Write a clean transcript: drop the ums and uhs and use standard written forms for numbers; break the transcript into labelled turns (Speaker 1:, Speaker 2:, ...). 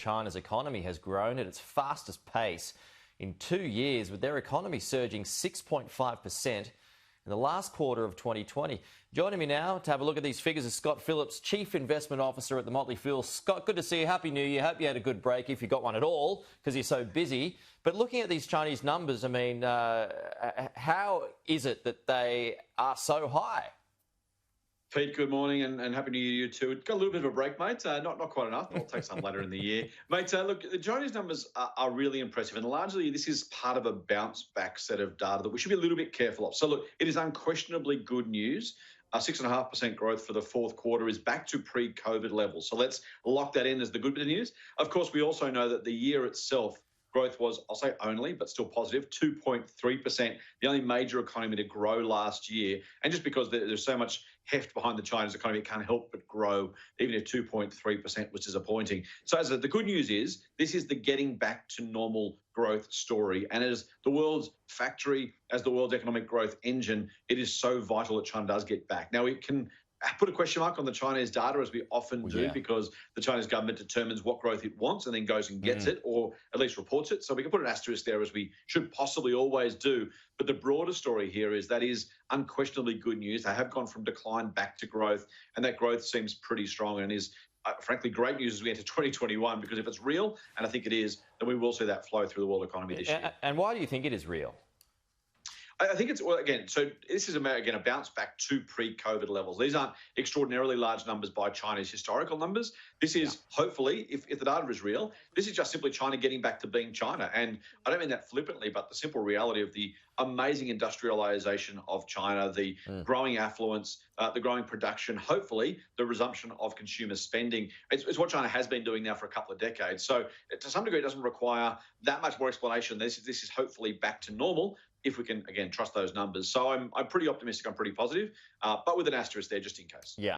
Speaker 1: China's economy has grown at its fastest pace in 2 years, with their economy surging 6.5% in the last quarter of 2020. Joining me now to have a look at these figures is Scott Phillips, Chief Investment Officer at the Motley. Scott, good to see you. Happy New Year. Hope you had a good break, if you got one at all, because you're so busy. But looking at these Chinese numbers, I mean, how is it that they are so high?
Speaker 2: Pete, good morning and Happy New Year to you too. Got a little bit of a break, mate. Not quite enough, but I'll take some later in the year. Mate, look, the Chinese numbers are really impressive, and largely this is part of a bounce-back set of data that we should be a little bit careful of. So, look, it is unquestionably good news. 6.5% growth for the fourth quarter is back to pre-COVID levels. So let's lock that in as the good bit of news. Of course, we also know that the year itself, growth was, I'll say only, but still positive, 2.3%, the only major economy to grow last year. And just because there's so much heft behind the Chinese economy, it can't help but grow, even if 2.3% was disappointing. So as the good news is, this is the getting back to normal growth story. And as the world's factory, as the world's economic growth engine, it is so vital that China does get back. Now, it can put a question mark on the Chinese data, as we often do, because the Chinese government determines what growth it wants and then goes and gets it, or at least reports it. So we can put an asterisk there, as we should possibly always do. But the broader story here is that is unquestionably good news. They have gone from decline back to growth, and that growth seems pretty strong and is, frankly, great news as we enter 2021, because if it's real, and I think it is, then we will see that flow through the world economy this year.
Speaker 1: And why do you think it is real?
Speaker 2: I think it's, well, again, so this is, again, a bounce back to pre-COVID levels. These aren't extraordinarily large numbers by China's historical numbers. This is, hopefully, if the data is real, this is just simply China getting back to being China. And I don't mean that flippantly, but the simple reality of the amazing industrialization of China, the growing affluence, the growing production, hopefully the resumption of consumer spending. It's what China has been doing now for a couple of decades. So to some degree, it doesn't require that much more explanation. This is hopefully back to normal, if we can, again, trust those numbers. So I'm pretty optimistic, I'm pretty positive, but with an asterisk there just in case.
Speaker 1: Yeah.